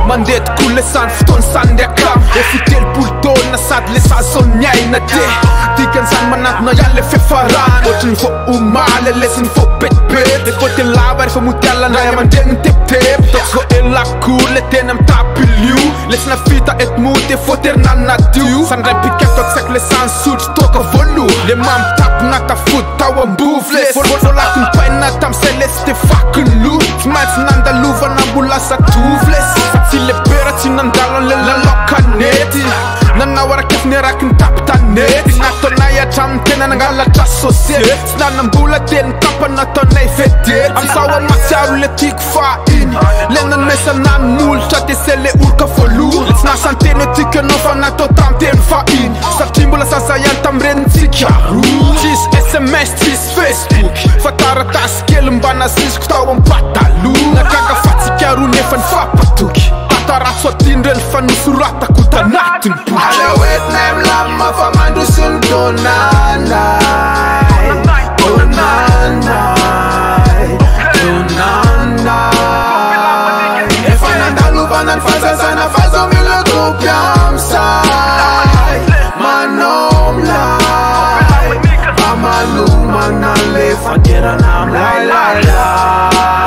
Mandet kulesan fton sandekam Efitel pulton na sadle sa sonyay na de Tigan san manat na yalle fe faran Otin fo umale lesin fo bet bet Ekote labar fo mutella na yaman den tep tep Toxo ela kule tenem tapiliu Lesna fita et mute foter nanna diu San repiket oxek lesan such toka volu Le mam tap nata foot tawa mboufles Volakun paina tam celeste fucking loot Smites nanda luva nambula sa tufles Si le pera ci nandalon le la lokaneti Nanawara kef nerakin taptaneti Nato na ya tam tena nangala tasosiet Sna nambula ten kapa nato na ifetet Am sawa masaru le tik fa in Lenan mesa nan mul chate se le urka folu Sna santene tike no fa nato tam ten fa in Sa timbula sa sayan tam ren tikya Tis SMS, tis Facebook Fatara tas kel mbana sis kutawan patalu Nakaga fatsi kyaru nefan fa patuki Atara tindrel fan surata kutanatin puki Ale wet nem lama fa mandu sun donanai Donanai Donanai Efananda luvanan faza sana fazo mila kupiam sai Manom lai Amalu manale fatira nam lai lai lai